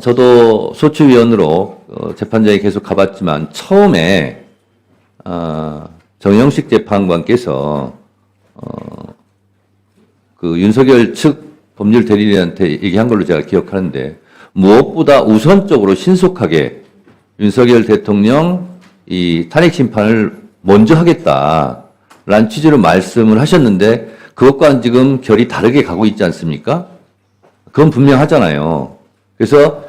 저도 소추위원으로 재판장에 계속 가봤지만 처음에 정영식 재판관께서 그 윤석열 측 법률 대리인한테 얘기한 걸로 제가 기억하는데 무엇보다 우선적으로 신속하게 윤석열 대통령 이 탄핵 심판을 먼저 하겠다라는 취지로 말씀을 하셨는데 그것과는 지금 결이 다르게 가고 있지 않습니까? 그건 분명하잖아요. 그래서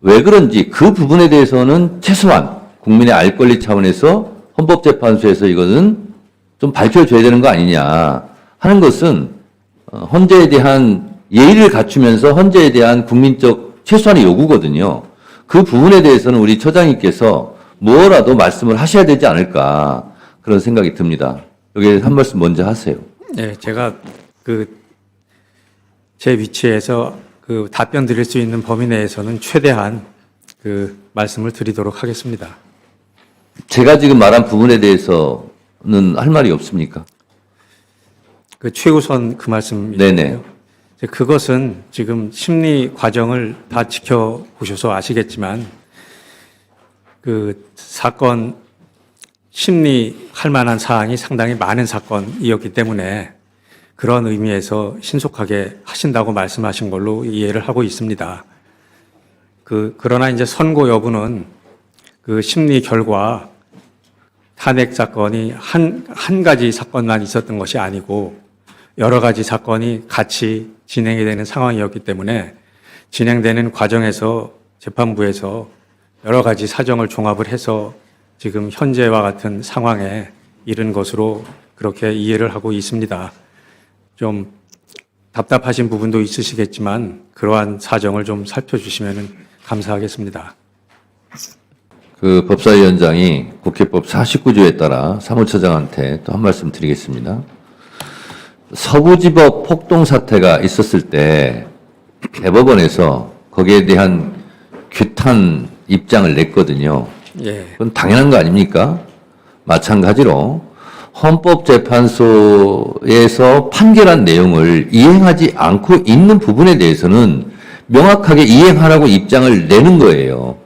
왜 그런지 그 부분에 대해서는 최소한 국민의 알 권리 차원에서 헌법재판소에서 이거는 좀 밝혀줘야 되는 거 아니냐 하는 것은 헌재에 대한 예의를 갖추면서 헌재에 대한 국민적 최소한의 요구거든요. 그 부분에 대해서는 우리 처장님께서 뭐라도 말씀을 하셔야 되지 않을까 그런 생각이 듭니다. 여기에 한 말씀 먼저 하세요. 네, 제가 제 위치에서 답변 드릴 수 있는 범위 내에서는 최대한 말씀을 드리도록 하겠습니다. 제가 지금 말한 부분에 대해서는 할 말이 없습니까? 최우선 말씀이네요. 네네. 그것은 지금 심리 과정을 다 지켜보셔서 아시겠지만 사건 심리할 만한 사항이 상당히 많은 사건이었기 때문에 그런 의미에서 신속하게 하신다고 말씀하신 걸로 이해를 하고 있습니다. 그러나 이제 선고 여부는 심리 결과 탄핵 사건이 한 가지 사건만 있었던 것이 아니고 여러 가지 사건이 같이 진행이 되는 상황이었기 때문에 진행되는 과정에서 재판부에서 여러 가지 사정을 종합을 해서 지금 현재와 같은 상황에 이른 것으로 그렇게 이해를 하고 있습니다. 좀 답답하신 부분도 있으시겠지만 그러한 사정을 좀 살펴주시면 감사하겠습니다. 법사위원장이 국회법 49조에 따라 사무처장한테 또 한 말씀 드리겠습니다. 서부지법 폭동 사태가 있었을 때 대법원에서 거기에 대한 규탄 입장을 냈거든요. 예. 그건 당연한 거 아닙니까? 마찬가지로 헌법재판소에서 판결한 내용을 이행하지 않고 있는 부분에 대해서는 명확하게 이행하라고 입장을 내는 거예요.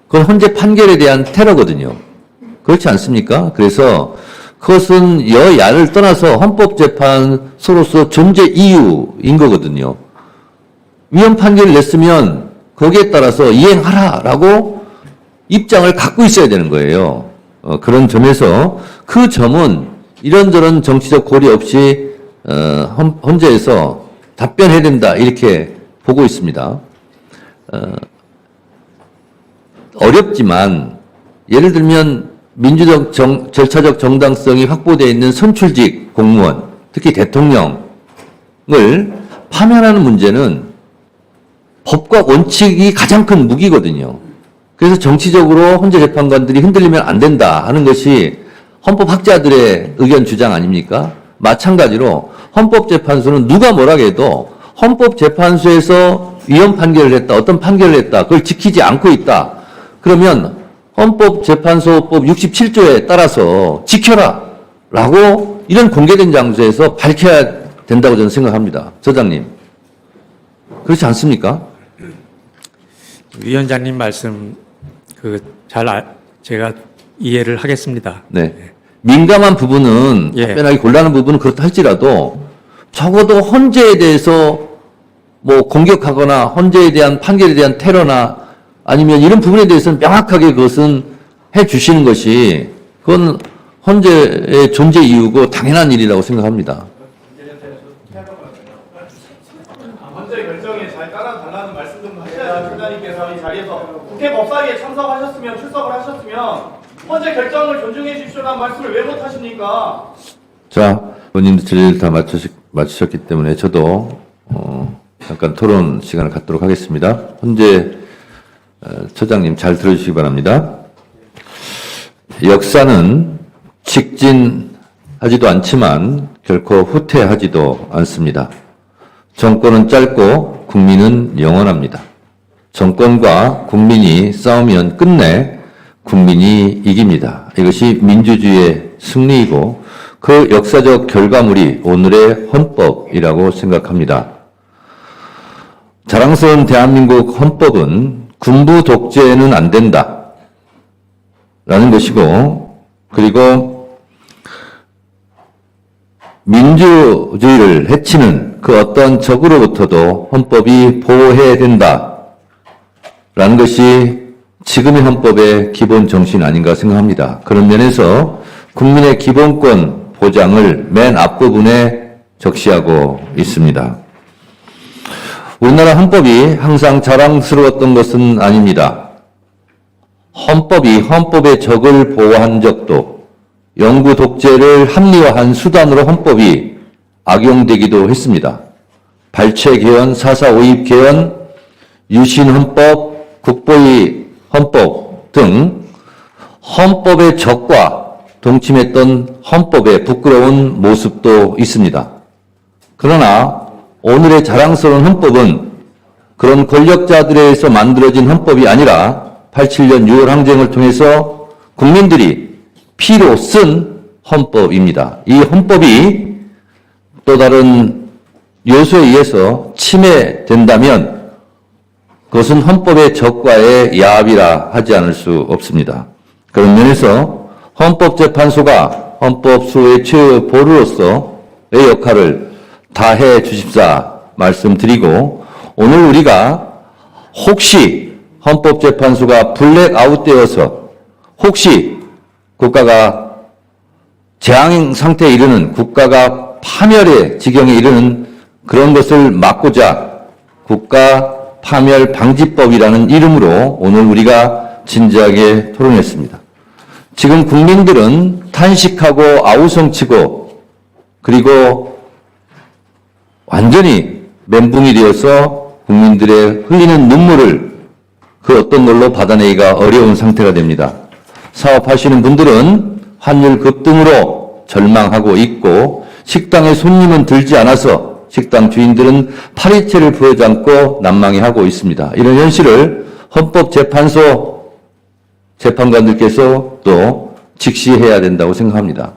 그건 헌재 판결에 대한 테러거든요. 그렇지 않습니까? 그래서 그것은 여야를 떠나서 헌법재판소로서 존재 이유인 거거든요. 위헌 판결을 냈으면 거기에 따라서 이행하라라고 입장을 갖고 있어야 되는 거예요. 그런 점에서 그 점은 이런저런 정치적 고려 없이 헌재에서 답변해야 된다 이렇게 보고 있습니다. 어렵지만 예를 들면 민주적 절차적 정당성이 확보되어 있는 선출직 공무원, 특히 대통령을 파면하는 문제는 법과 원칙이 가장 큰 무기거든요. 그래서 정치적으로 헌재 재판관들이 흔들리면 안 된다 하는 것이 헌법학자들의 의견 주장 아닙니까? 마찬가지로 헌법재판소는 누가 뭐라 해도 헌법재판소에서 위헌 판결을 했다, 어떤 판결을 했다, 그걸 지키지 않고 있다. 그러면 헌법재판소법 67조에 따라서 지켜라 라고 이런 공개된 장소에서 밝혀야 된다고 저는 생각합니다. 처장님. 그렇지 않습니까? 위원장님 말씀 제가 이해를 하겠습니다. 네. 민감한 부분은 예. 답변하기 곤란한 부분은 그렇다 할지라도 적어도 헌재에 대해서 뭐 공격하거나 헌재에 대한 판결에 대한 테러나 아니면 이런 부분에 대해서는 명확하게 그것은 해 주시는 것이 그건 헌재의 존재 이유고 당연한 일이라고 생각합니다. 헌재 결정에 잘 따라달라는 말씀 좀 하셔야죠. 총장님께서 이 자리에서 국회 법사위에 참석하셨으면 출석을 하셨으면 헌재 결정을 존중해 주십시오라는 말씀을 왜 못 하십니까? 자, 본인도 질의를 다 마치셨기 때문에 저도 잠깐 토론 시간을 갖도록 하겠습니다. 헌재 처장님 잘 들어주시기 바랍니다. 역사는 직진하지도 않지만 결코 후퇴하지도 않습니다. 정권은 짧고 국민은 영원합니다. 정권과 국민이 싸우면 끝내 국민이 이깁니다. 이것이 민주주의의 승리이고 그 역사적 결과물이 오늘의 헌법이라고 생각합니다. 자랑스러운 대한민국 헌법은 군부 독재는 안 된다. 라는 것이고, 그리고 민주주의를 해치는 그 어떤 적으로부터도 헌법이 보호해야 된다. 라는 것이 지금의 헌법의 기본 정신 아닌가 생각합니다. 그런 면에서 국민의 기본권 보장을 맨 앞부분에 적시하고 있습니다. 우리나라 헌법이 항상 자랑스러웠던 것은 아닙니다. 헌법이 헌법의 적을 보호한 적도 영구 독재를 합리화한 수단으로 헌법이 악용되기도 했습니다. 발췌 개헌, 4.4 오입 개헌, 유신 헌법, 국보위 헌법 등 헌법의 적과 동침했던 헌법의 부끄러운 모습도 있습니다. 그러나 오늘의 자랑스러운 헌법은 그런 권력자들에 의해서 만들어진 헌법이 아니라 87년 6월 항쟁을 통해서 국민들이 피로 쓴 헌법입니다. 이 헌법이 또 다른 요소에 의해서 침해된다면 그것은 헌법의 적과의 야합이라 하지 않을 수 없습니다. 그런 면에서 헌법재판소가 헌법수호의 최후 보루로서의 역할을 다해 주십사 말씀드리고, 오늘 우리가 혹시 헌법재판소가 블랙아웃되어서 혹시 국가가 재앙 상태에 이르는, 국가가 파멸의 지경에 이르는 그런 것을 막고자 국가 파멸 방지법이라는 이름으로 오늘 우리가 진지하게 토론했습니다. 지금 국민들은 탄식하고 아우성치고 그리고 완전히 멘붕이 되어서 국민들의 흘리는 눈물을 그 어떤 걸로 받아내기가 어려운 상태가 됩니다. 사업하시는 분들은 환율 급등으로 절망하고 있고, 식당에 손님은 들지 않아서 식당 주인들은 파리채를 부여잡고 난망해하고 있습니다. 이런 현실을 헌법재판소 재판관들께서 또 직시해야 된다고 생각합니다.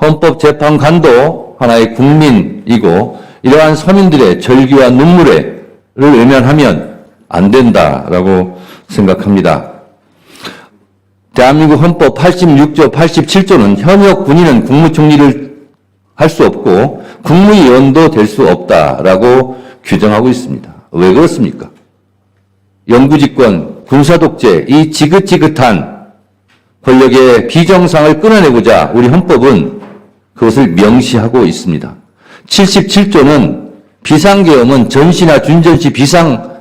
헌법재판관도 하나의 국민이고 이러한 서민들의 절규와 눈물을 외면하면 안 된다라고 생각합니다. 대한민국 헌법 86조, 87조는 현역 군인은 국무총리를 할 수 없고 국무위원도 될 수 없다라고 규정하고 있습니다. 왜 그렇습니까? 영구집권, 군사독재, 이 지긋지긋한 권력의 비정상을 끊어내고자 우리 헌법은 그것을 명시하고 있습니다. 77조는 비상계엄은 전시나 준전시 비상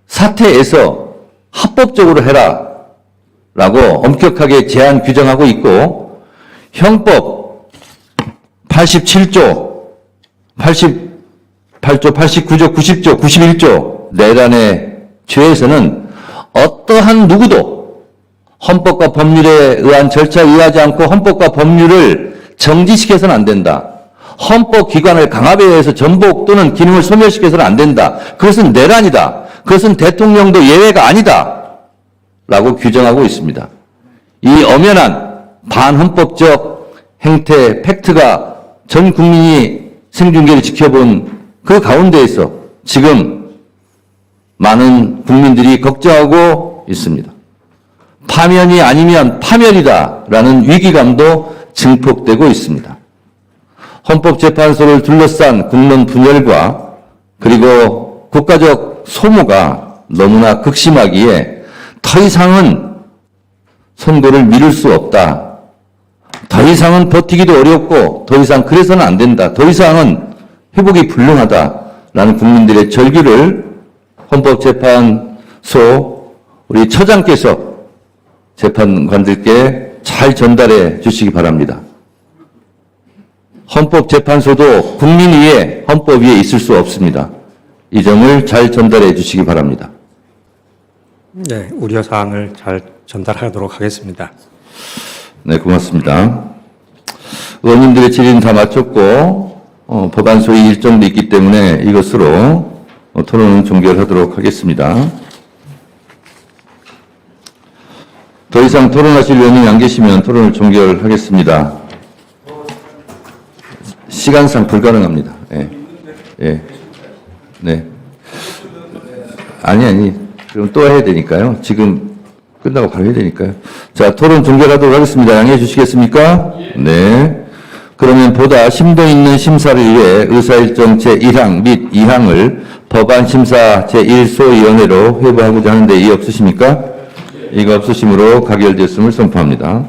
사태에서 합법적으로 해라 라고 엄격하게 제한 규정하고 있고, 형법 87조, 88조, 89조, 90조, 91조 내란의 죄에서는 어떠한 누구도 헌법과 법률에 의한 절차에 의하지 않고 헌법과 법률을 정지시켜서는 안 된다. 헌법기관을 강압에 의해서 전복 또는 기능을 소멸시켜서는 안 된다. 그것은 내란이다. 그것은 대통령도 예외가 아니다. 라고 규정하고 있습니다. 이 엄연한 반헌법적 행태, 팩트가 전 국민이 생중계를 지켜본 그 가운데에서 지금 많은 국민들이 걱정하고 있습니다. 파면이 아니면 파멸이다라는 위기감도 증폭되고 있습니다. 헌법재판소를 둘러싼 국론 분열과 그리고 국가적 소모가 너무나 극심하기에 더 이상은 선고를 미룰 수 없다. 더 이상은 버티기도 어렵고 더 이상 그래서는 안 된다. 더 이상은 회복이 불능하다라는 국민들의 절규를 헌법재판소 우리 처장께서 재판관들께 잘 전달해 주시기 바랍니다. 헌법재판소도 국민 위에 헌법 위에 있을 수 없습니다. 이 점을 잘 전달해 주시기 바랍니다. 네, 우려사항을 잘 전달하도록 하겠습니다. 네, 고맙습니다. 의원님들의 질의는 다 마쳤고 법안 소위 일정도 있기 때문에 이것으로 토론을 종결하도록 하겠습니다. 더 이상 토론하실 의원님이 안 계시면 토론을 종결하겠습니다. 시간상 불가능합니다. 예. 예. 네. 아니. 그럼 또 해야 되니까요. 지금 끝나고 바로 해야 되니까요. 자, 토론 종결하도록 하겠습니다. 양해해 주시겠습니까? 네. 그러면 보다 심도 있는 심사를 위해 의사일정 제1항 및 2항을 법안심사 제1소위원회로 회부하고자 하는데 이의 없으십니까? 이가 없으시므로 가결되었음을 선포합니다.